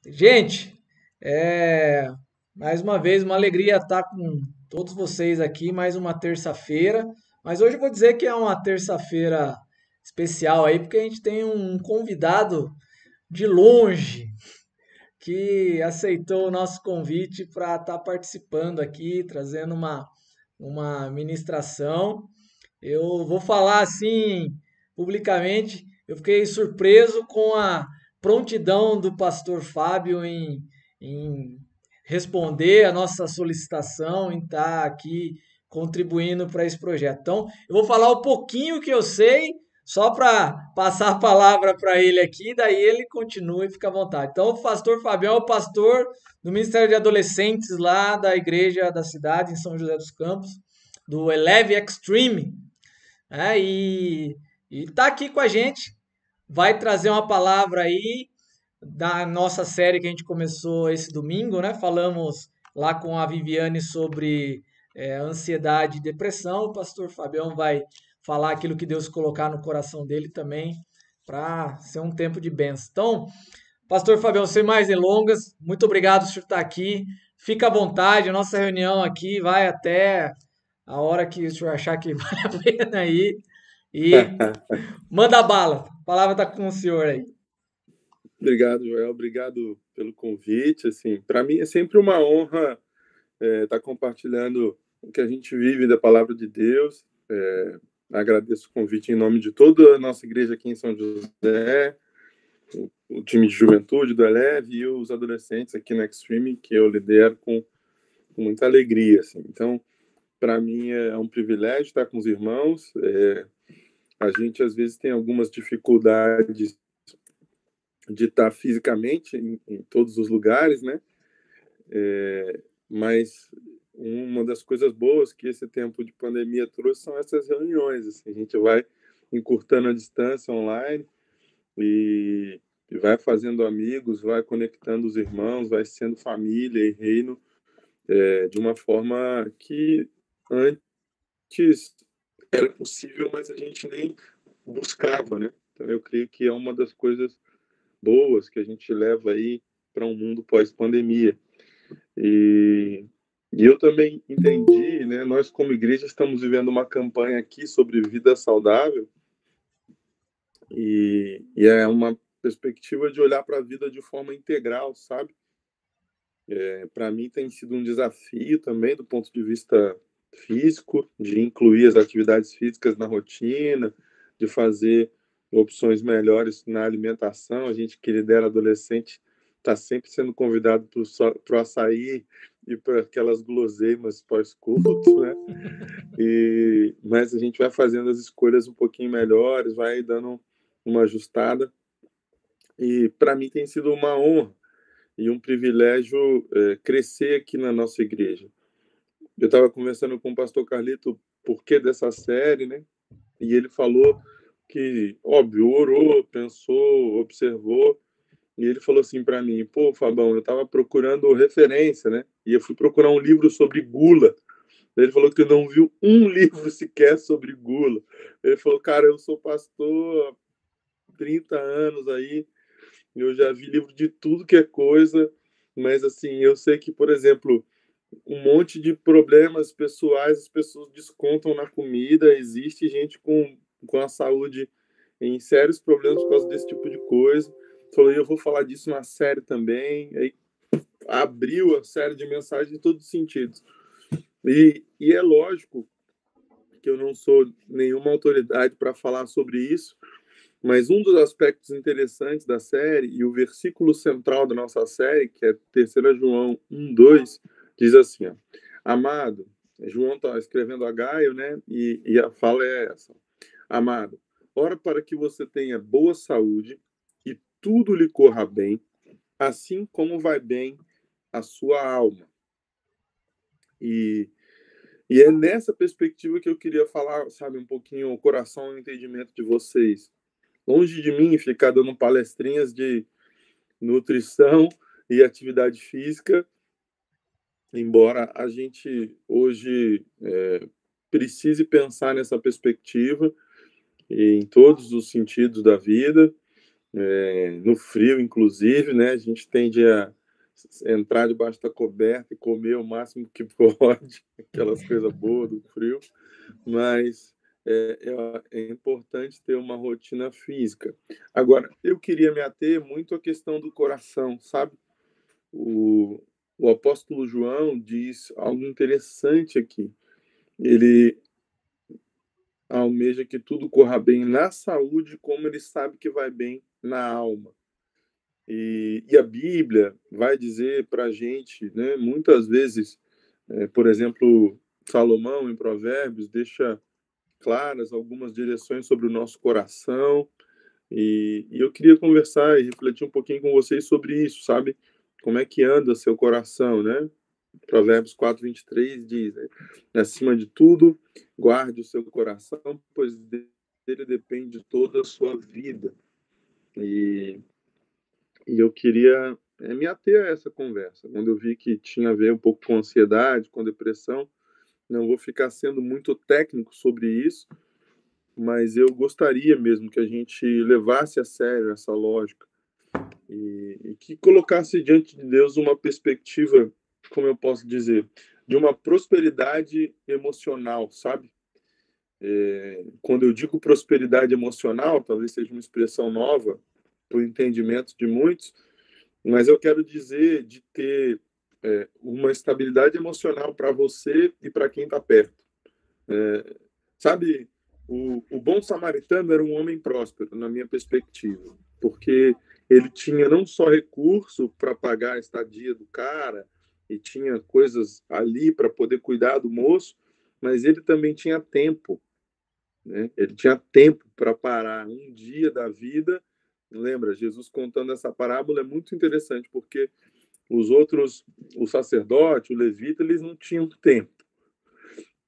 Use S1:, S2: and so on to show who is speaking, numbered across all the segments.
S1: Gente, é, mais uma vez uma alegria estar com todos vocês aqui, mais uma terça-feira. Mas hoje eu vou dizer que é uma terça-feira especial aí, porque a gente tem um convidado de longe que aceitou o nosso convite para estar participando aqui, trazendo uma ministração. Eu vou falar assim publicamente. Eu fiquei surpreso com a prontidão do pastor Fábio em responder a nossa solicitação, em estar aqui contribuindo para esse projeto. Então, eu vou falar um pouquinho que eu sei, só para passar a palavra para ele aqui, daí ele continua e fica à vontade. Então, o pastor Fabião é o pastor do Ministério de Adolescentes lá da igreja da cidade, em São José dos Campos, do Eleve Extreme, né? E tá aqui com a gente, vai trazer uma palavra aí da nossa série que a gente começou esse domingo, né? Falamos lá com a Viviane sobre ansiedade e depressão. O pastor Fabião vai falar aquilo que Deus colocar no coração dele também, para ser um tempo de bênção. Então, pastor Fabião, sem mais delongas, muito obrigado por estar aqui. Fica à vontade, a nossa reunião aqui vai até a hora que o senhor achar que vale a pena aí. E manda bala. A palavra está com o senhor aí.
S2: Obrigado, Joel. Obrigado pelo convite. Assim, para mim é sempre uma honra estar compartilhando o que a gente vive da palavra de Deus. Agradeço o convite em nome de toda a nossa igreja aqui em São José, o time de juventude do Eleve e os adolescentes aqui no Extreme, que eu lidero com muita alegria. Assim. Então, para mim é um privilégio estar com os irmãos. A gente às vezes tem algumas dificuldades de estar fisicamente em todos os lugares, né? Mas uma das coisas boas que esse tempo de pandemia trouxe são essas reuniões. Assim, a gente vai encurtando a distância online e vai fazendo amigos, vai conectando os irmãos, vai sendo família e reino de uma forma que antes era possível, mas a gente nem buscava, né? Então eu creio que é uma das coisas boas que a gente leva aí para um mundo pós-pandemia. E, e eu também entendi, né? Nós como igreja estamos vivendo uma campanha aqui sobre vida saudável e é uma perspectiva de olhar para a vida de forma integral, sabe? Para mim tem sido um desafio também do ponto de vista físico, de incluir as atividades físicas na rotina, de fazer opções melhores na alimentação. A gente que lidera adolescente está sempre sendo convidado para o açaí e para aquelas guloseimas pós-culto, né? Mas a gente vai fazendo as escolhas um pouquinho melhores, vai dando uma ajustada. E para mim tem sido uma honra e um privilégio crescer aqui na nossa igreja. Eu estava conversando com o pastor Carlito por que dessa série, né? E ele falou que, óbvio, orou, pensou, observou, e ele falou assim para mim: pô, Fabão, eu estava procurando referência, né? E eu fui procurar um livro sobre gula. Ele falou que não viu um livro sequer sobre gula. Ele falou: cara, eu sou pastor há 30 anos aí, eu já vi livro de tudo que é coisa, mas assim, eu sei que, por exemplo, um monte de problemas pessoais as pessoas descontam na comida, existe gente com a saúde em sérios problemas por causa desse tipo de coisa. Falei, eu vou falar disso na série também. Aí abriu a série de mensagens em todos os sentidos. E é lógico que eu não sou nenhuma autoridade para falar sobre isso, mas um dos aspectos interessantes da série, e o versículo central da nossa série, que é 3 João 1:2, diz assim, ó, amado, João está escrevendo a Gaio, né? E a fala é essa, amado, ora para que você tenha boa saúde e tudo lhe corra bem, assim como vai bem a sua alma. E é nessa perspectiva que eu queria falar, sabe, um pouquinho o coração e o entendimento de vocês. Longe de mim ficar dando palestrinhas de nutrição e atividade física, embora a gente hoje precise pensar nessa perspectiva em todos os sentidos da vida, no frio, inclusive, né? A gente tende a entrar debaixo da coberta e comer o máximo que pode, aquelas coisas boas do frio, mas é importante ter uma rotina física. Agora, eu queria me ater muito à questão do coração, sabe? O, o apóstolo João diz algo interessante aqui. Ele almeja que tudo corra bem na saúde, como ele sabe que vai bem na alma. E a Bíblia vai dizer para a gente, né, muitas vezes, por exemplo, Salomão, em Provérbios, deixa claras algumas direções sobre o nosso coração. E eu queria conversar e refletir um pouquinho com vocês sobre isso, sabe? Como é que anda seu coração, né? Provérbios 4:23 diz, né? Acima de tudo, guarde o seu coração, pois dele depende toda a sua vida. E e eu queria me ater a essa conversa. Quando eu vi que tinha a ver um pouco com ansiedade, com depressão, não vou ficar sendo muito técnico sobre isso, mas eu gostaria mesmo que a gente levasse a sério essa lógica e que colocasse diante de Deus uma perspectiva, como eu posso dizer, de uma prosperidade emocional, sabe? Quando eu digo prosperidade emocional, talvez seja uma expressão nova para o entendimento de muitos, mas eu quero dizer de ter uma estabilidade emocional para você e para quem está perto. Sabe, o bom samaritano era um homem próspero, na minha perspectiva, porque ele tinha não só recurso para pagar a estadia do cara, e tinha coisas ali para poder cuidar do moço, mas ele também tinha tempo, né? Ele tinha tempo para parar um dia da vida. Lembra, Jesus contando essa parábola é muito interessante, porque os outros, o sacerdote, o levita, eles não tinham tempo.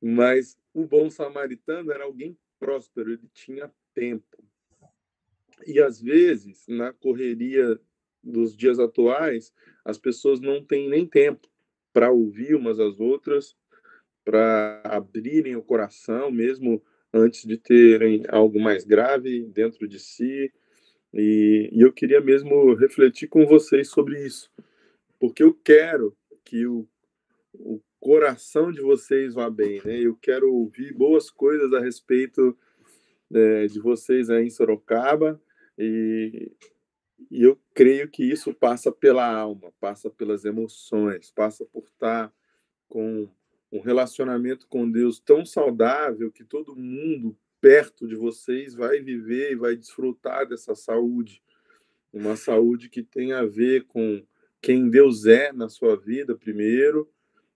S2: Mas o bom samaritano era alguém próspero, ele tinha tempo. E às vezes, na correria dos dias atuais, as pessoas não têm nem tempo para ouvir umas às outras, para abrirem o coração, mesmo antes de terem algo mais grave dentro de si. E eu queria mesmo refletir com vocês sobre isso, porque eu quero que o coração de vocês vá bem, né? Eu quero ouvir boas coisas a respeito de vocês aí em Sorocaba e, e eu creio que isso passa pela alma, passa pelas emoções, passa por estar com um relacionamento com Deus tão saudável que todo mundo perto de vocês vai viver e vai desfrutar dessa saúde, uma saúde que tem a ver com quem Deus é na sua vida primeiro,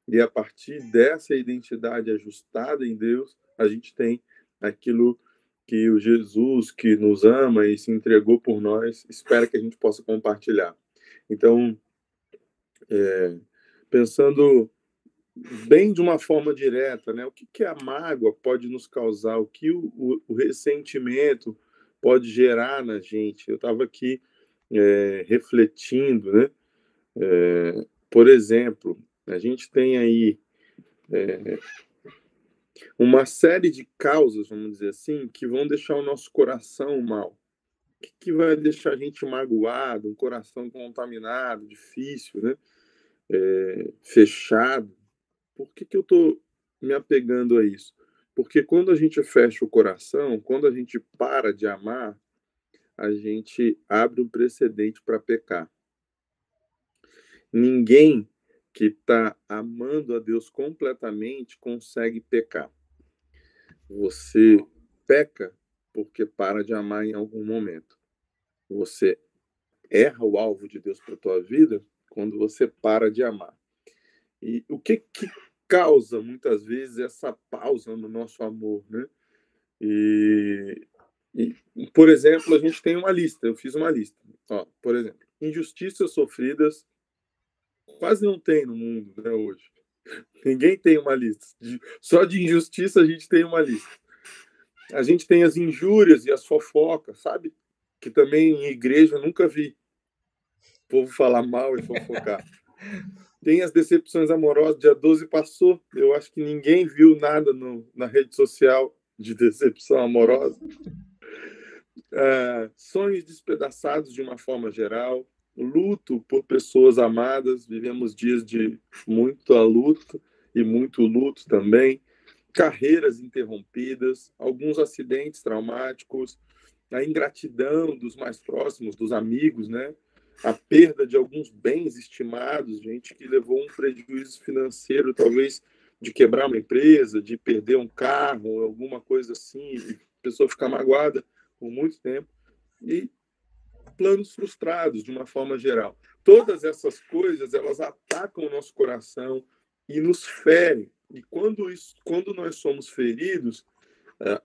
S2: e a partir dessa identidade ajustada em Deus, a gente tem aquilo que o Jesus que nos ama e se entregou por nós espera que a gente possa compartilhar. Então, pensando bem de uma forma direta, né? O que a mágoa pode nos causar? O que o ressentimento pode gerar na gente? Eu estava aqui refletindo, né? Por exemplo, a gente tem aí uma série de causas, vamos dizer assim, que vão deixar o nosso coração mal. O que vai deixar a gente magoado, um coração contaminado, difícil, né? Fechado. Por que eu estou me apegando a isso? Porque quando a gente fecha o coração, quando a gente para de amar, a gente abre um precedente para pecar. Ninguém que está amando a Deus completamente consegue pecar. Você peca porque para de amar em algum momento. Você erra o alvo de Deus para a tua vida quando você para de amar. E o que causa muitas vezes essa pausa no nosso amor, né? E, por exemplo, a gente tem uma lista. Eu fiz uma lista. Ó, por exemplo, injustiças sofridas quase não tem no mundo, né, hoje. Ninguém tem uma lista. Só de injustiça a gente tem uma lista. A gente tem as injúrias e as fofocas, sabe? Que também em igreja eu nunca vi o povo falar mal e fofocar. Tem as decepções amorosas, dia 12 passou. Eu acho que ninguém viu nada na rede social de decepção amorosa. sonhos despedaçados de uma forma geral, luto por pessoas amadas, vivemos dias de muita luta e muito luto também, carreiras interrompidas, alguns acidentes traumáticos, a ingratidão dos mais próximos, dos amigos, né? A perda de alguns bens estimados, gente que levou um prejuízo financeiro, talvez de quebrar uma empresa, de perder um carro, alguma coisa assim, e a pessoa ficar magoada por muito tempo, e planos frustrados, de uma forma geral. Todas essas coisas, elas atacam o nosso coração e nos ferem. E quando nós somos feridos,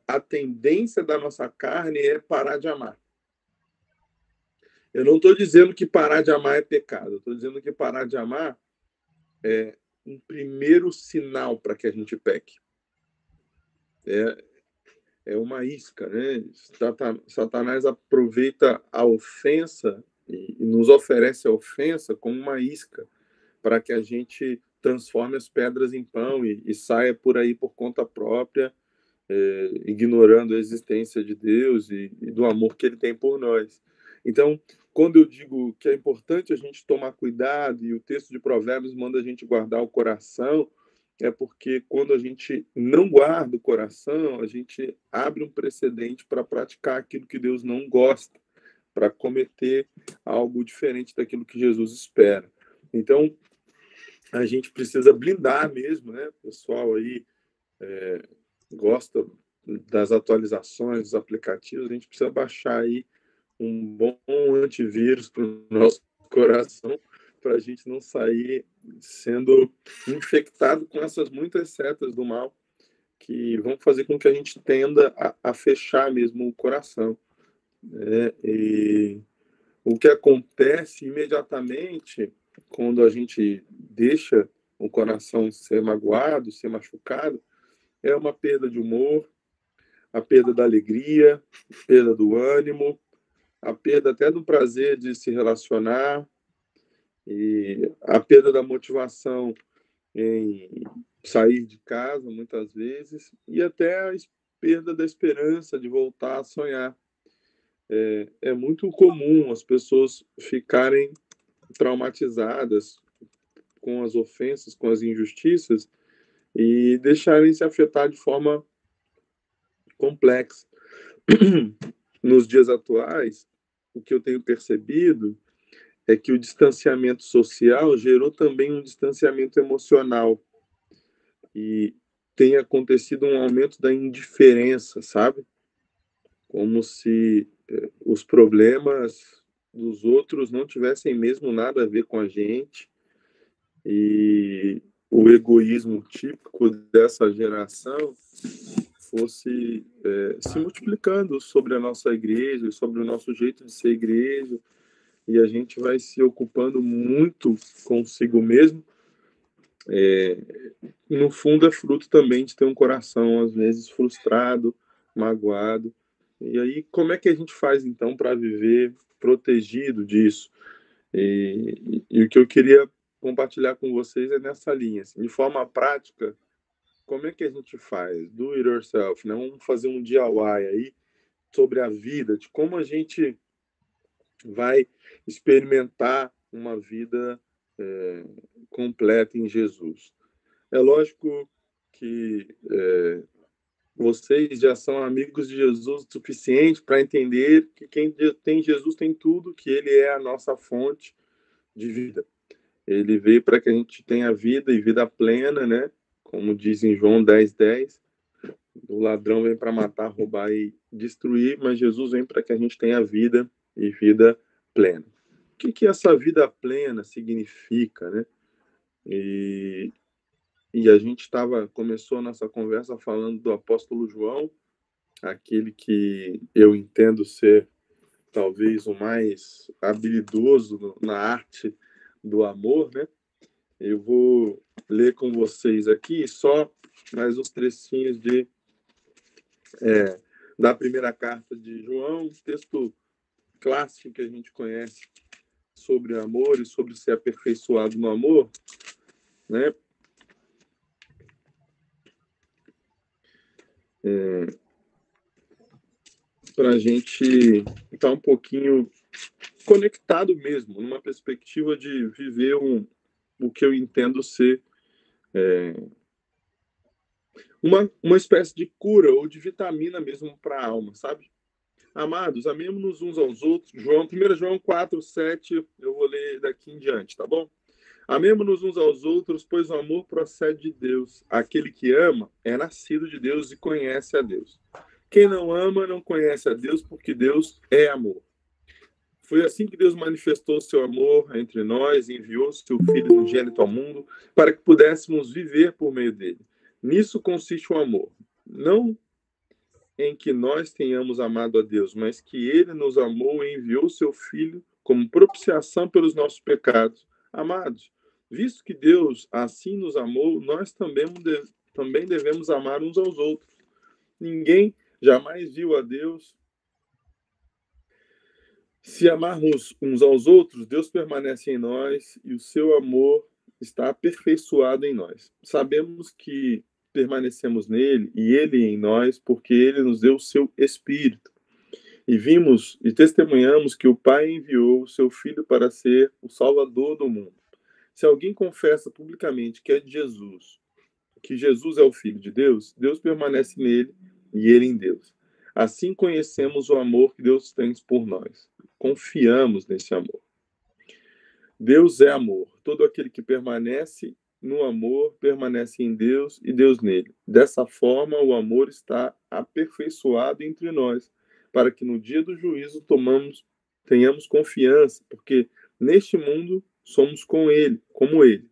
S2: a tendência da nossa carne é parar de amar. Eu não estou dizendo que parar de amar é pecado. Eu estou dizendo que parar de amar é um primeiro sinal para que a gente peque. É uma isca, né? Satanás aproveita a ofensa e nos oferece a ofensa como uma isca para que a gente transforme as pedras em pão e saia por aí por conta própria, ignorando a existência de Deus e do amor que Ele tem por nós. Então, quando eu digo que é importante a gente tomar cuidado, e o texto de Provérbios manda a gente guardar o coração, é porque quando a gente não guarda o coração, a gente abre um precedente para praticar aquilo que Deus não gosta, para cometer algo diferente daquilo que Jesus espera. Então, a gente precisa blindar mesmo, né? O pessoal aí gosta das atualizações dos aplicativos, a gente precisa baixar aí um bom antivírus para o nosso coração, para a gente não sair sendo infectado com essas muitas setas do mal que vão fazer com que a gente tenda a fechar mesmo o coração, né? E o que acontece imediatamente quando a gente deixa o coração ser magoado, ser machucado, é uma perda de humor, a perda da alegria, a perda do ânimo, a perda até do prazer de se relacionar e a perda da motivação em sair de casa, muitas vezes, e até a perda da esperança de voltar a sonhar. É muito comum as pessoas ficarem traumatizadas com as ofensas, com as injustiças e deixarem se afetar de forma complexa. Nos dias atuais, o que eu tenho percebido é que o distanciamento social gerou também um distanciamento emocional e tem acontecido um aumento da indiferença, sabe? Como se os problemas dos outros não tivessem mesmo nada a ver com a gente e o egoísmo típico dessa geração fosse se multiplicando sobre a nossa igreja, sobre o nosso jeito de ser igreja, e a gente vai se ocupando muito consigo mesmo. No fundo, é fruto também de ter um coração, às vezes, frustrado, magoado. E aí, como é que a gente faz, então, para viver protegido disso? E o que eu queria compartilhar com vocês é nessa linha. Assim, de forma prática, como é que a gente faz? Do it yourself, né? Vamos fazer um DIY aí sobre a vida, de como a gente vai experimentar uma vida completa em Jesus. É lógico que vocês já são amigos de Jesus o suficiente para entender que quem tem Jesus tem tudo, que Ele é a nossa fonte de vida. Ele veio para que a gente tenha vida e vida plena, né? Como diz em João 10:10, o ladrão vem para matar, roubar e destruir, mas Jesus vem para que a gente tenha vida e vida plena. O que essa vida plena significa, né? E a gente começou a nossa conversa falando do apóstolo João, aquele que eu entendo ser talvez o mais habilidoso na arte do amor, né? Eu vou ler com vocês aqui só mais uns trechinhos da primeira carta de João, um texto clássico que a gente conhece sobre amor e sobre ser aperfeiçoado no amor, né? para a gente estar um pouquinho conectado mesmo, numa perspectiva de viver o que eu entendo ser uma espécie de cura ou de vitamina mesmo para a alma, sabe? Amados, amemos-nos uns aos outros. 1 João 4, 7, eu vou ler daqui em diante, tá bom? Amemos-nos uns aos outros, pois o amor procede de Deus. Aquele que ama é nascido de Deus e conhece a Deus. Quem não ama não conhece a Deus, porque Deus é amor. Foi assim que Deus manifestou seu amor entre nós e enviou seu Filho unigênito ao mundo para que pudéssemos viver por meio dele. Nisso consiste o amor. Não em que nós tenhamos amado a Deus, mas que ele nos amou e enviou seu Filho como propiciação pelos nossos pecados. Amados, visto que Deus assim nos amou, nós também devemos amar uns aos outros. Ninguém jamais viu a Deus. Se amarmos uns aos outros, Deus permanece em nós e o seu amor está aperfeiçoado em nós. Sabemos que permanecemos nele e ele em nós, porque ele nos deu o seu Espírito. E vimos e testemunhamos que o Pai enviou o seu Filho para ser o Salvador do mundo. Se alguém confessa publicamente que é de Jesus, que Jesus é o Filho de Deus, Deus permanece nele e ele em Deus. Assim conhecemos o amor que Deus tem por nós. Confiamos nesse amor. Deus é amor. Todo aquele que permanece no amor permanece em Deus e Deus nele. Dessa forma, o amor está aperfeiçoado entre nós, para que no dia do juízo tenhamos confiança, porque neste mundo somos como ele.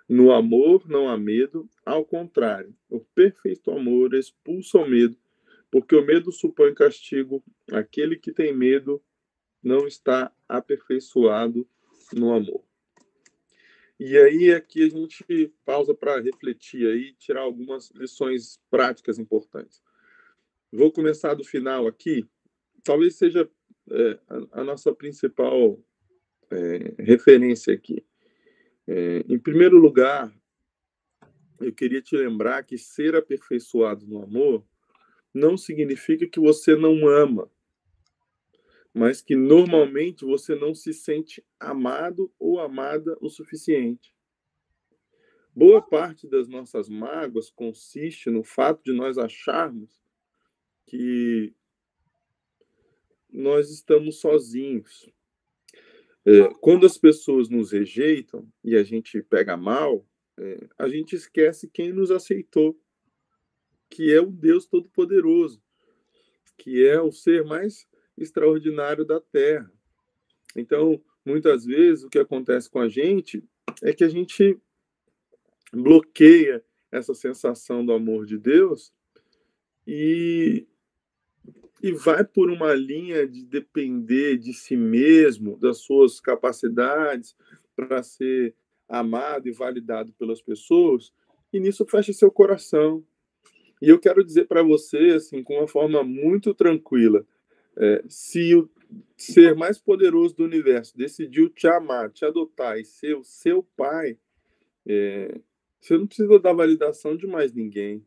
S2: No amor não há medo, ao contrário, o perfeito amor expulsa o medo, porque o medo supõe castigo. Aquele que tem medo não está aperfeiçoado no amor. E aí aqui a gente pausa para refletir aí, tirar algumas lições práticas importantes. Vou começar do final aqui. Talvez seja a nossa principal referência aqui. Em primeiro lugar, eu queria te lembrar que ser aperfeiçoado no amor não significa que você não ama, mas que normalmente você não se sente amado ou amada o suficiente. Boa parte das nossas mágoas consiste no fato de nós acharmos que nós estamos sozinhos. Quando as pessoas nos rejeitam e a gente pega mal, a gente esquece quem nos aceitou, que é o Deus Todo-Poderoso, que é o ser mais extraordinário da Terra. Então, muitas vezes, o que acontece com a gente é que a gente bloqueia essa sensação do amor de Deus e vai por uma linha de depender de si mesmo, das suas capacidades para ser amado e validado pelas pessoas, e nisso fecha seu coração. E eu quero dizer para você, assim, com uma forma muito tranquila, se o ser mais poderoso do universo decidiu te amar, te adotar e ser o seu pai, você não precisa da validação de mais ninguém,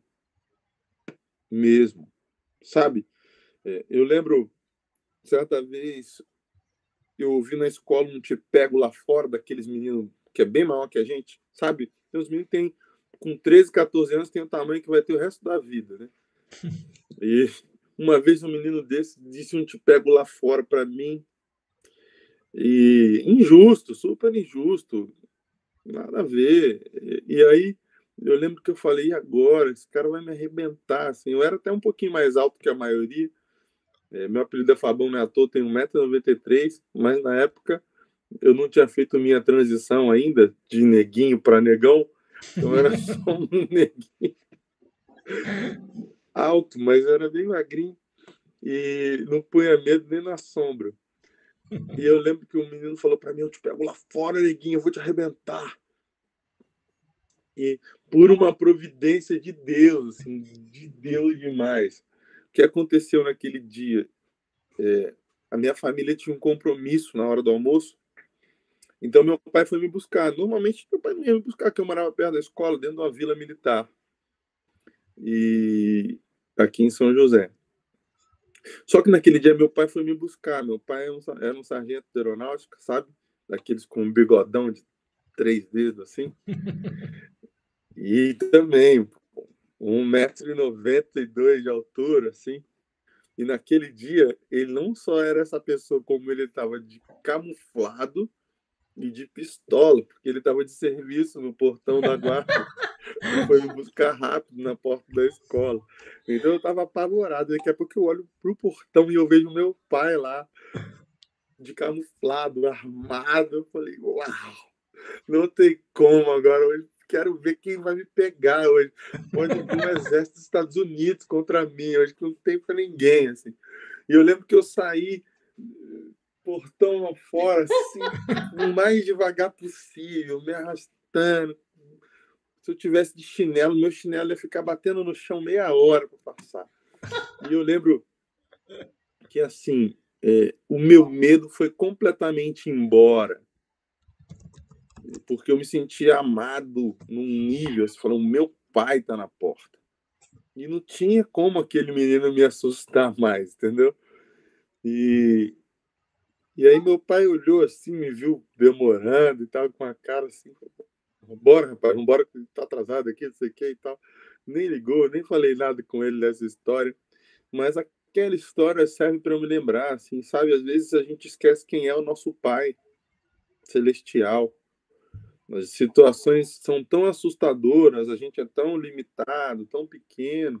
S2: mesmo, sabe? Eu lembro, certa vez, eu ouvi na escola um te pego lá fora, daqueles meninos que é bem maior que a gente, sabe? Tem uns meninos que tem, com 13, 14 anos, tem o tamanho que vai ter o resto da vida, né? E uma vez um menino desse disse um te pego lá fora para mim, e injusto, super injusto, nada a ver. E aí eu lembro que eu falei, e agora? Esse cara vai me arrebentar, assim. Eu era até um pouquinho mais alto que a maioria. Meu apelido é Fabão, não é à toa, tenho 1,93 m, mas na época eu não tinha feito minha transição ainda de neguinho para negão, então era só um neguinho alto, mas era bem magrinho e não punha medo nem na sombra. E eu lembro que um menino falou para mim, eu te pego lá fora, neguinho, eu vou te arrebentar. E por uma providência de Deus, assim, de Deus demais. O que aconteceu naquele dia? A minha família tinha um compromisso na hora do almoço, então meu pai foi me buscar. Normalmente meu pai ia me buscar, porque eu morava perto da escola, dentro de uma vila militar, e aqui em São José. Só que naquele dia meu pai foi me buscar. Meu pai era um sargento de aeronáutica, sabe? Daqueles com um bigodão de 3 dedos, assim. E também 1,92 m de altura, assim. E naquele dia, ele não só era essa pessoa, como ele estava de camuflado e de pistola, porque ele estava de serviço no portão da guarda e foi me buscar rápido na porta da escola. Então eu estava apavorado. Daqui a pouco eu olho pro portão e eu vejo meu pai lá, de camuflado, armado. Eu falei, uau, não tem como agora. Hoje quero ver quem vai me pegar hoje. Pode vir o exército dos Estados Unidos contra mim. Hoje que não tem para ninguém, assim. E eu lembro que eu saí portão fora, assim, o mais devagar possível, me arrastando. Se eu tivesse de chinelo, meu chinelo ia ficar batendo no chão meia hora para passar. E eu lembro que, assim, o meu medo foi completamente embora, porque eu me sentia amado num nível, assim, falando, meu pai está na porta. E não tinha como aquele menino me assustar mais, entendeu? E aí meu pai olhou assim, me viu demorando e tal, com a cara assim, vambora, rapaz, vambora, que tá atrasado aqui, não sei o que e tal. Nem ligou, nem falei nada com ele dessa história, mas aquela história serve para eu me lembrar, assim, sabe? Às vezes a gente esquece quem é o nosso pai celestial. As situações são tão assustadoras, a gente é tão limitado, tão pequeno,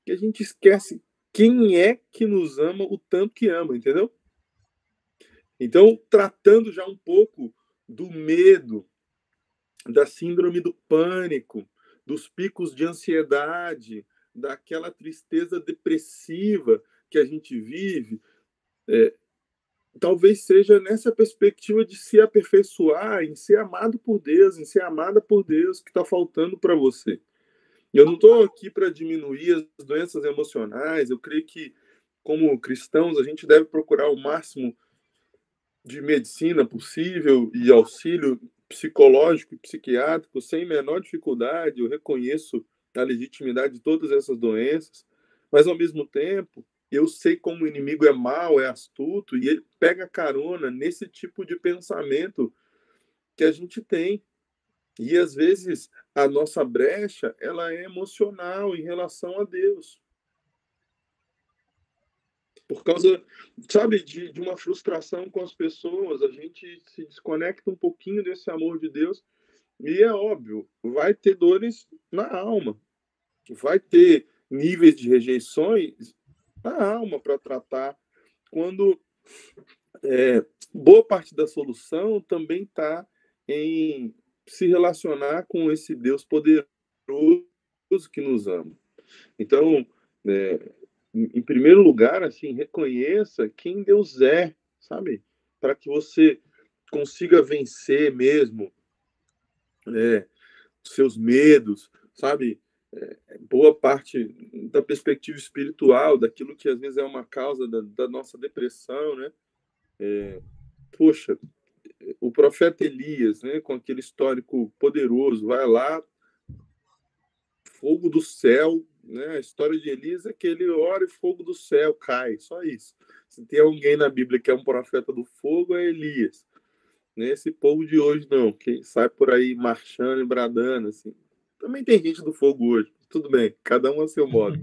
S2: que a gente esquece quem é que nos ama o tanto que ama, entendeu? Então, tratando já um pouco do medo, da síndrome do pânico, dos picos de ansiedade, daquela tristeza depressiva que a gente vive, talvez seja nessa perspectiva de se aperfeiçoar, em ser amado por Deus, em ser amada por Deus, que está faltando para você. Eu não estou aqui para diminuir as doenças emocionais, eu creio que, como cristãos, a gente deve procurar o máximo de medicina possível e auxílio psicológico e psiquiátrico sem menor dificuldade. Eu reconheço a legitimidade de todas essas doenças, mas ao mesmo tempo eu sei como o inimigo é mau, é astuto e ele pega carona nesse tipo de pensamento que a gente tem. E às vezes a nossa brecha, ela é emocional em relação a Deus. Por causa, sabe, de uma frustração com as pessoas, a gente se desconecta um pouquinho desse amor de Deus e é óbvio, vai ter dores na alma, vai ter níveis de rejeições na alma para tratar, quando boa parte da solução também está em se relacionar com esse Deus poderoso que nos ama. Então, em primeiro lugar, assim, reconheça quem Deus é, sabe? Para que você consiga vencer mesmo seus medos, sabe? Boa parte da perspectiva espiritual, daquilo que às vezes é uma causa da nossa depressão, né? Poxa, o profeta Elias, né, com aquele histórico poderoso, vai lá, fogo do céu, né? A história de Elias é que ele ora e fogo do céu cai, só isso. Se tem alguém na Bíblia que é um profeta do fogo, é Elias. Nesse povo de hoje, não, que sai por aí marchando e bradando, assim. Também tem gente do fogo hoje, tudo bem, cada um a seu modo.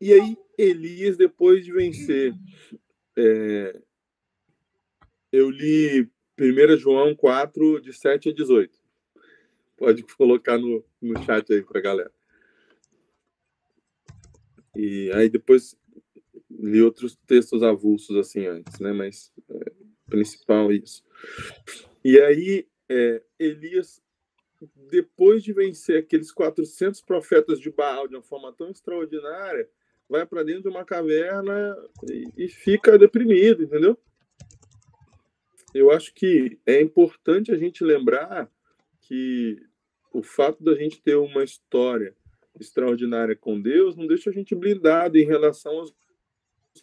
S2: E aí, Elias, depois de vencer, eu li 1 João 4, de 7 a 18. Pode colocar no chat aí pra galera. E aí depois li outros textos avulsos assim antes, né? Mas principal é isso. E aí Elias, depois de vencer aqueles 400 profetas de Baal de uma forma tão extraordinária, vai para dentro de uma caverna e fica deprimido, entendeu? Eu acho que é importante a gente lembrar que o fato da gente ter uma história extraordinária com Deus não deixa a gente blindado em relação aos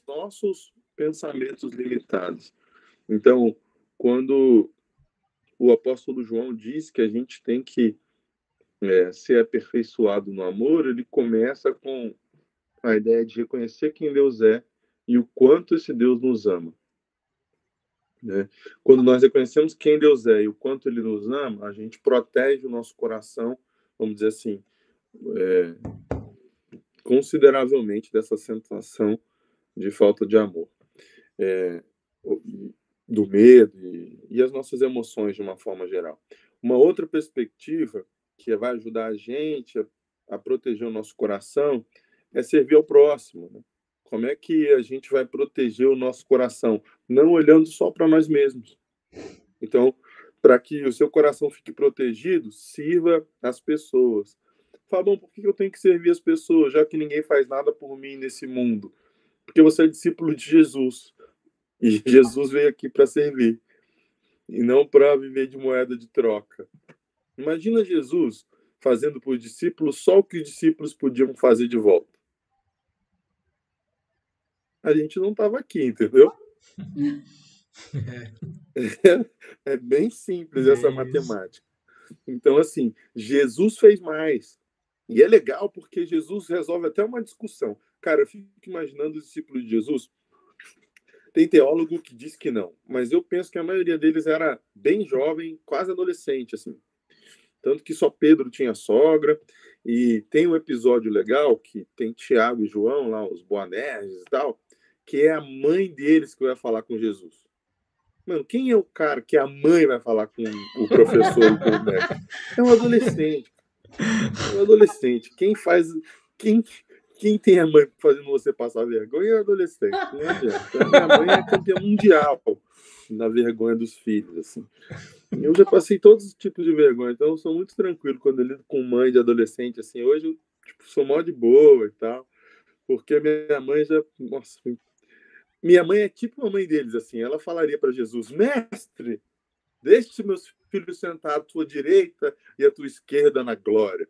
S2: nossos pensamentos limitados. Então, quando o apóstolo João diz que a gente tem que ser aperfeiçoado no amor, ele começa com A ideia de reconhecer quem Deus é e o quanto esse Deus nos ama. Né? Quando nós reconhecemos quem Deus é e o quanto Ele nos ama, a gente protege o nosso coração, vamos dizer assim, consideravelmente dessa sensação de falta de amor, do medo e as nossas emoções de uma forma geral. Uma outra perspectiva que vai ajudar a gente a proteger o nosso coração é servir ao próximo. Né? Como é que a gente vai proteger o nosso coração? Não olhando só para nós mesmos. Então, para que o seu coração fique protegido, sirva as pessoas. Fala, bom, por que eu tenho que servir as pessoas, já que ninguém faz nada por mim nesse mundo? Porque você é discípulo de Jesus. E Jesus veio aqui para servir. E não para viver de moeda de troca. Imagina Jesus fazendo por discípulos só o que os discípulos podiam fazer de volta. A gente não estava aqui, entendeu? É bem simples essa matemática. Então, assim, Jesus fez mais. E é legal porque Jesus resolve até uma discussão. Cara, eu fico imaginando os discípulos de Jesus. Tem teólogo que diz que não, mas eu penso que a maioria deles era bem jovem, quase adolescente, assim. Tanto que só Pedro tinha sogra. E tem um episódio legal que tem Tiago e João, lá, os Boanerges e tal, que é a mãe deles que vai falar com Jesus. Mano, quem é o cara que a mãe vai falar com o professor e com o médico? É um adolescente. É um adolescente. Quem tem a mãe fazendo você passar vergonha é o adolescente. Não adianta. A minha mãe é campeã mundial na vergonha dos filhos, assim. Eu já passei todos os tipos de vergonha, então eu sou muito tranquilo quando eu lido com mãe de adolescente, assim. Hoje eu sou mó de boa e tal, porque minha mãe já... Nossa, minha mãe é tipo a mãe deles, assim. Ela falaria para Jesus, mestre, deixe meus filhos sentados à tua direita e à tua esquerda na glória.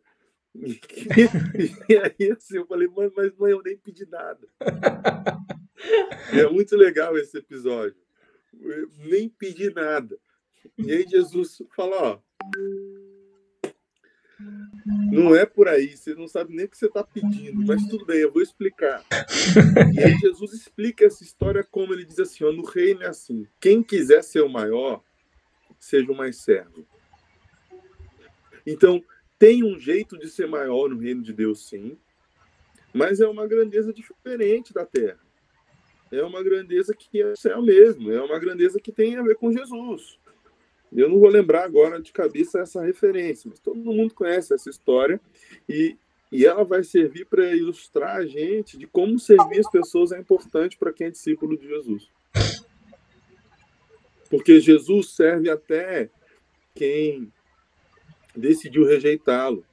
S2: E aí, assim, eu falei, mas mãe, eu nem pedi nada. E é muito legal esse episódio. Eu nem pedi nada. E aí Jesus fala, ó, não é por aí, você não sabe nem o que você está pedindo, mas tudo bem, eu vou explicar. E aí Jesus explica essa história como ele diz assim, ó, no reino é assim, quem quiser ser o maior, seja o mais servo. Então, tem um jeito de ser maior no reino de Deus, sim, mas é uma grandeza diferente da terra. É uma grandeza que é o céu mesmo, é uma grandeza que tem a ver com Jesus. Eu não vou lembrar agora de cabeça essa referência, mas todo mundo conhece essa história e ela vai servir para ilustrar a gente de como servir as pessoas é importante para quem é discípulo de Jesus. Porque Jesus serve até quem decidiu rejeitá-lo.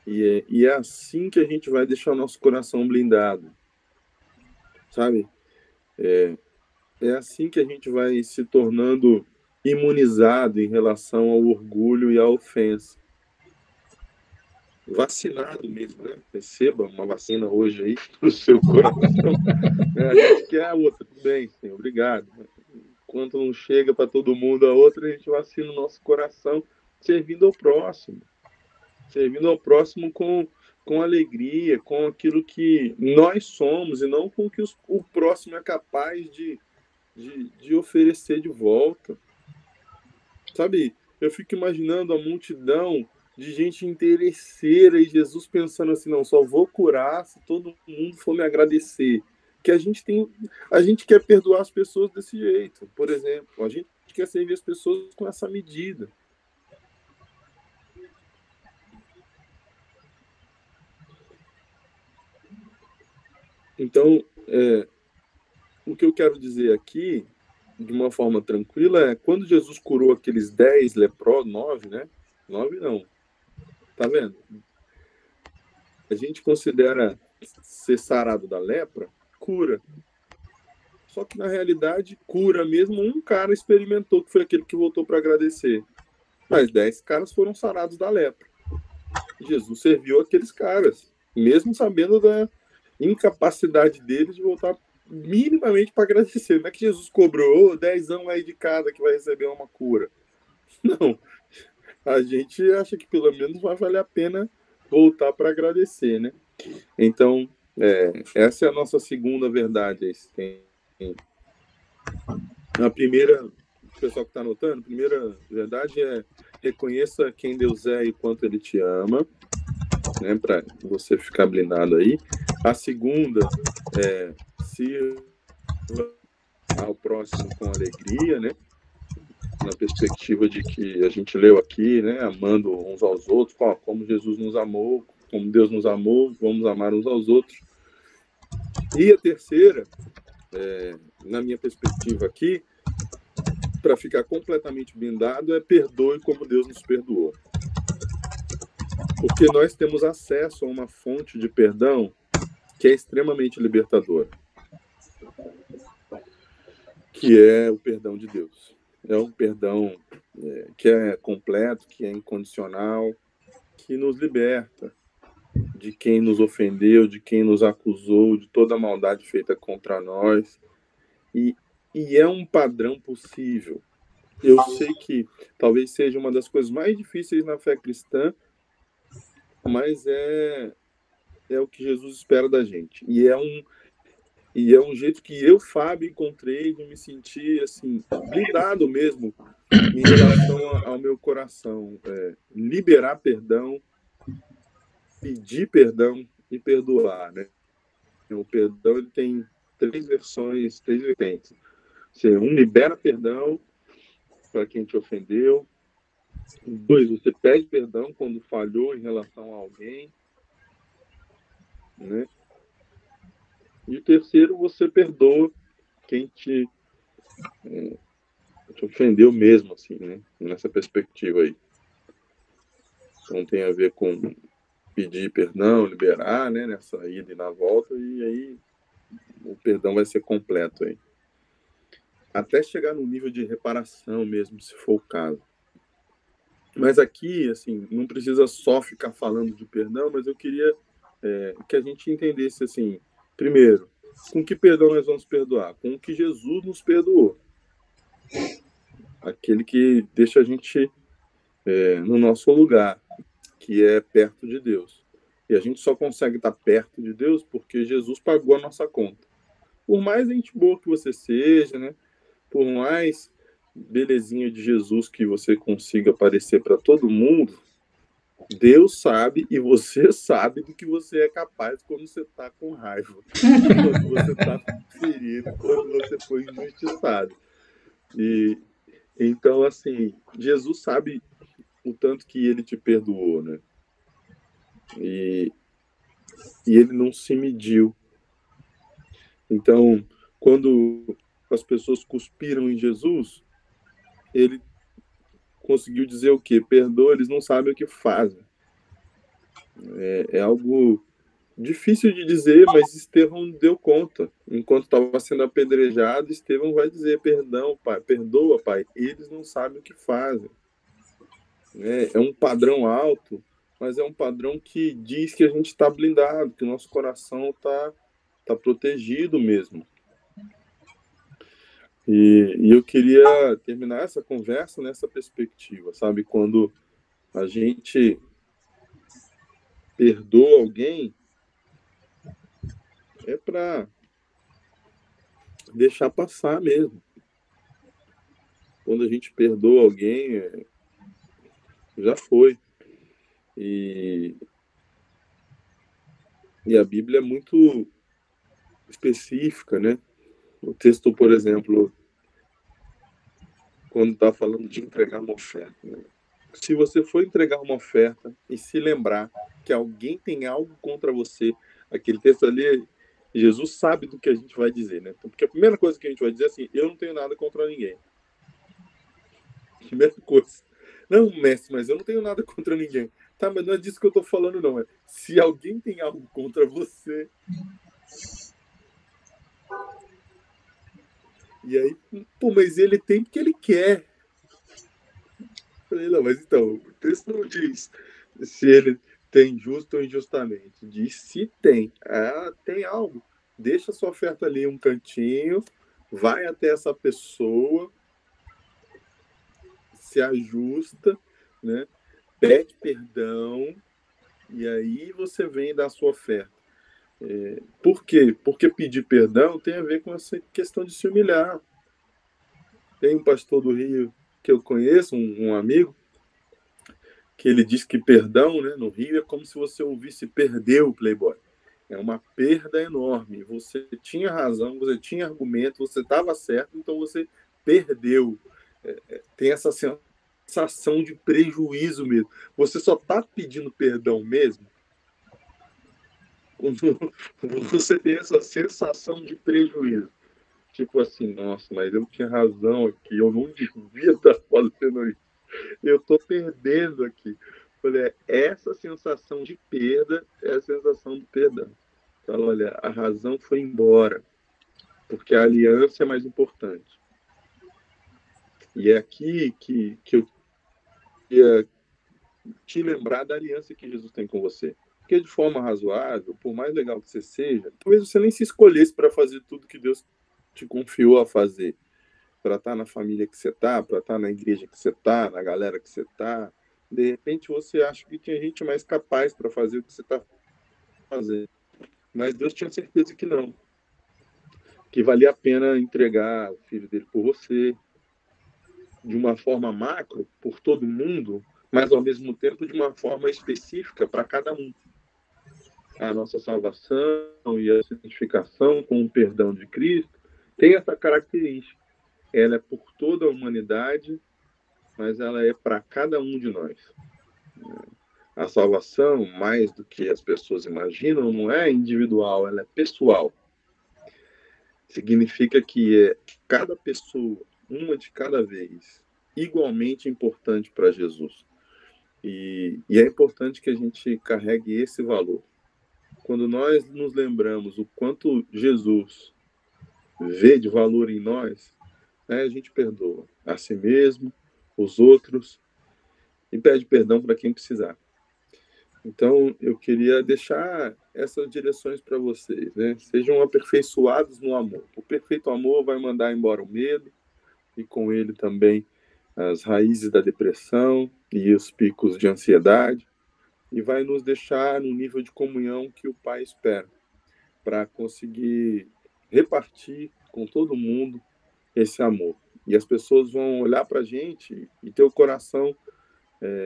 S2: E é assim que a gente vai deixar o nosso coração blindado. Sabe? É assim que a gente vai se tornando imunizado em relação ao orgulho e à ofensa. Vacinado mesmo, né? Receba uma vacina hoje aí para o seu coração. A gente quer a outra, tudo bem, sim, obrigado. Enquanto não chega para todo mundo a outra, a gente vacina o nosso coração servindo ao próximo. Servindo ao próximo com alegria, com aquilo que nós somos e não com o que o próximo é capaz de oferecer de volta. Sabe, eu fico imaginando a multidão de gente interesseira e Jesus pensando assim, não, só vou curar se todo mundo for me agradecer. Que a gente quer perdoar as pessoas desse jeito, por exemplo. A gente quer servir as pessoas com essa medida. Então, o que eu quero dizer aqui, de uma forma tranquila, é quando Jesus curou aqueles 10 leprosos, 9, né? 9 não. Tá vendo? A gente considera ser sarado da lepra cura. Só que, na realidade, cura mesmo um cara experimentou, que foi aquele que voltou para agradecer. Mas 10 caras foram sarados da lepra. Jesus serviu aqueles caras, mesmo sabendo da incapacidade deles de voltar minimamente para agradecer. Não é que Jesus cobrou 10 aí de cada que vai receber uma cura. Não. A gente acha que pelo menos vai valer a pena voltar para agradecer, né? Então, essa é a nossa segunda verdade. A primeira, o pessoal que está anotando, a primeira verdade é: reconheça quem Deus é e quanto Ele te ama, né, para você ficar blindado aí. A segunda é: sirva ao próximo com alegria, né, na perspectiva de que a gente leu aqui, né, amando uns aos outros, como Jesus nos amou, como Deus nos amou, vamos amar uns aos outros. E a terceira, na minha perspectiva aqui, para ficar completamente blindado, é: perdoe como Deus nos perdoou. Porque nós temos acesso a uma fonte de perdão que é extremamente libertadora, que é o perdão de Deus. É um perdão que é completo, que é incondicional, que nos liberta de quem nos ofendeu, de quem nos acusou, de toda a maldade feita contra nós. E é um padrão possível. Eu sei que talvez seja uma das coisas mais difíceis na fé cristã, mas é o que Jesus espera da gente. E é um jeito que eu, Fábio, encontrei de me sentir assim, blindado mesmo em relação ao meu coração. Liberar perdão, pedir perdão e perdoar, né? O perdão, ele tem três versões, três vertentes. Você, libera perdão para quem te ofendeu. 2, você pede perdão quando falhou em relação a alguém, né? E o terceiro, você perdoa quem te ofendeu mesmo, assim, né? Nessa perspectiva aí. Então tem a ver com pedir perdão, liberar, né? Nessa ida e na volta, e aí o perdão vai ser completo aí. Até chegar no nível de reparação mesmo, se for o caso. Mas aqui, assim, não precisa só ficar falando de perdão, mas eu queria que a gente entendesse, assim, primeiro, com que perdão nós vamos perdoar? Com o que Jesus nos perdoou. Aquele que deixa a gente no nosso lugar, que é perto de Deus. E a gente só consegue estar perto de Deus porque Jesus pagou a nossa conta. Por mais gente boa que você seja, né? Por mais belezinha de Jesus que você consiga parecer para todo mundo, Deus sabe e você sabe do que você é capaz quando você está com raiva, quando você está ferido, quando você foi injustiçado. E então, assim, Jesus sabe o tanto que ele te perdoou, né? E ele não se mediu. Então, quando as pessoas cuspiram em Jesus, ele conseguiu dizer o quê? Perdoa, eles não sabem o que fazem. É algo difícil de dizer, mas Estevão deu conta. Enquanto estava sendo apedrejado, Estevão vai dizer: perdão, pai, perdoa, pai, eles não sabem o que fazem. É um padrão alto, mas é um padrão que diz que a gente está blindado, que o nosso coração está protegido mesmo. E eu queria terminar essa conversa nessa perspectiva, sabe? Quando a gente perdoa alguém, é para deixar passar mesmo. Quando a gente perdoa alguém, já foi. E a Bíblia é muito específica, né? O texto, por exemplo, quando está falando de entregar uma oferta, né? Se você for entregar uma oferta e se lembrar que alguém tem algo contra você, aquele texto ali, Jesus sabe do que a gente vai dizer, né? Porque a primeira coisa que a gente vai dizer é assim: eu não tenho nada contra ninguém. Primeira coisa. Não, mestre, mas eu não tenho nada contra ninguém. Tá, mas não é disso que eu estou falando, não. Se alguém tem algo contra você. E aí, pô, mas ele tem porque ele quer. Falei, não, mas então, o texto não diz se ele tem justo ou injustamente. Diz se tem. Tem algo. Deixa a sua oferta ali um cantinho, vai até essa pessoa, se ajusta, né? Pede perdão E aí você vem dar a sua oferta. Por quê? Porque pedir perdão tem a ver com essa questão de se humilhar. Tem um pastor do Rio que eu conheço, um amigo, que ele diz que perdão, né, no Rio é como se você ouvisse perder o Playboy. É uma perda enorme. Você tinha razão, você tinha argumento, você estava certo, então você perdeu. Tem essa sensação de prejuízo mesmo. Você só está pedindo perdão mesmo quando você tem essa sensação de prejuízo. Tipo assim, nossa, mas eu tinha razão aqui, eu não devia estar fazendo isso. Eu estou perdendo aqui. Olha, essa sensação de perda é a sensação do perdão. Então, olha, a razão foi embora, porque a aliança é mais importante. E é aqui que eu queria te lembrar da aliança que Jesus tem com você. Porque de forma razoável, por mais legal que você seja, talvez você nem se escolhesse para fazer tudo que Deus te confiou a fazer. Para estar na família que você está, para estar na igreja que você está, na galera que você está. De repente você acha que tinha gente mais capaz para fazer o que você está fazendo. Mas Deus tinha certeza que não. Que valia a pena entregar o filho dele por você, de uma forma macro, por todo mundo, mas ao mesmo tempo de uma forma específica para cada um. A nossa salvação e a santificação com o perdão de Cristo tem essa característica. Ela é por toda a humanidade, mas ela é para cada um de nós. A salvação, mais do que as pessoas imaginam, não é individual, ela é pessoal. Significa que é cada pessoa, uma de cada vez, igualmente importante para Jesus. E é importante que a gente carregue esse valor. Quando nós nos lembramos o quanto Jesus vê de valor em nós, a gente perdoa a si mesmo, os outros, e pede perdão para quem precisar. Então, eu queria deixar essas direções para vocês, né? Sejam aperfeiçoados no amor. O perfeito amor vai mandar embora o medo e com ele também as raízes da depressão e os picos de ansiedade e vai nos deixar no nível de comunhão que o Pai espera para conseguir repartir com todo mundo esse amor. E as pessoas vão olhar para a gente e ter o coração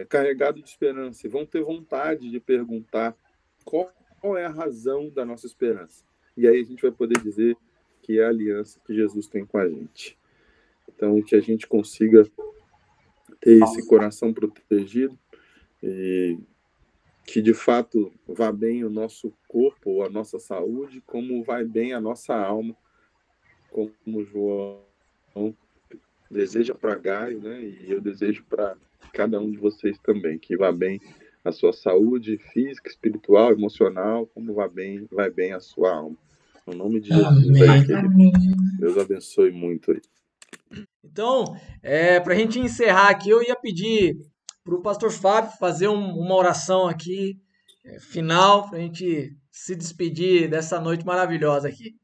S2: carregado de esperança e vão ter vontade de perguntar qual é a razão da nossa esperança. E aí a gente vai poder dizer que é a aliança que Jesus tem com a gente. Então, que a gente consiga ter esse coração protegido e que, de fato, vá bem o nosso corpo, a nossa saúde, como vai bem a nossa alma, como João deseja para Gaio, né? E eu desejo para cada um de vocês também, que vá bem a sua saúde física, espiritual, emocional, como vai bem a sua alma. No nome de Jesus aí, querido. Deus abençoe muito aí.
S1: Então, para a gente encerrar aqui, eu ia pedir para o pastor Fábio fazer uma oração aqui, final, para a gente se despedir dessa noite maravilhosa aqui.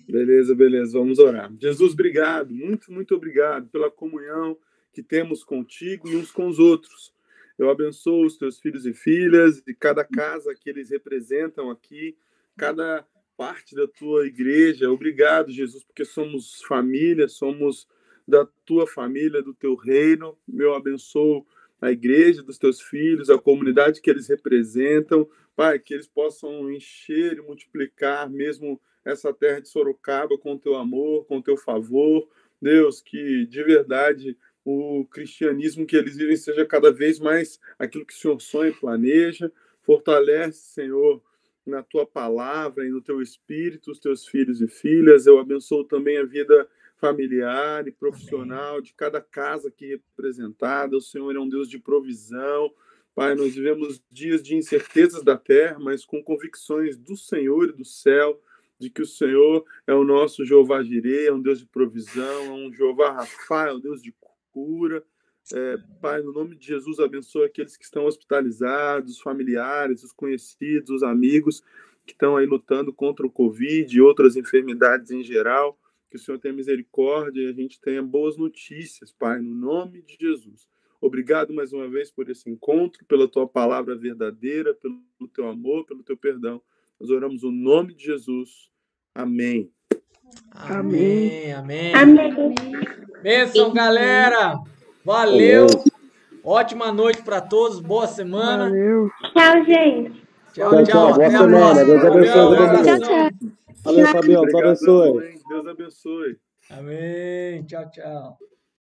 S2: Beleza, vamos orar. Jesus, obrigado, muito, muito obrigado pela comunhão que temos contigo e uns com os outros. Eu abençoo os teus filhos e filhas e cada casa que eles representam aqui, cada parte da tua igreja. Obrigado, Jesus, porque somos família, somos da tua família, do teu reino. Eu abençoo a igreja dos teus filhos, a comunidade que eles representam. Pai, que eles possam encher e multiplicar mesmo essa terra de Sorocaba com o teu amor, com o teu favor. Deus, que de verdade o cristianismo que eles vivem seja cada vez mais aquilo que o Senhor sonha e planeja. Fortalece, Senhor, na tua palavra e no teu espírito, os teus filhos e filhas. Eu abençoo também a vida familiar e profissional de cada casa aqui representada. O Senhor é um Deus de provisão. Pai, nós vivemos dias de incertezas da terra, mas com convicções do Senhor e do céu, de que o Senhor é o nosso Jeová Jireh, é um Deus de provisão, é um Jeová Rafa, é um Deus de cura. Pai, no nome de Jesus, abençoa aqueles que estão hospitalizados, os familiares, os conhecidos, os amigos que estão aí lutando contra o Covid e outras enfermidades em geral. Que o Senhor tenha misericórdia e a gente tenha boas notícias, Pai, no nome de Jesus. Obrigado mais uma vez por esse encontro, pela tua palavra verdadeira, pelo teu amor, pelo teu perdão. Nós oramos no nome de Jesus. Amém.
S1: Amém, amém.
S3: Amém.
S1: Bênção, galera. Valeu. Ótima noite para todos. Boa semana.
S4: Valeu.
S3: Tchau, gente.
S1: Tchau, tchau.
S5: Boa
S1: Até a
S5: semana.
S1: próxima.
S5: Deus abençoe
S1: Valeu,
S5: todo mundo.
S1: abração.
S3: Tchau, tchau.
S5: Valeu, Fabião. Deus
S2: Obrigadão,
S5: abençoe.
S2: hein? Deus abençoe.
S1: Amém. Tchau, tchau.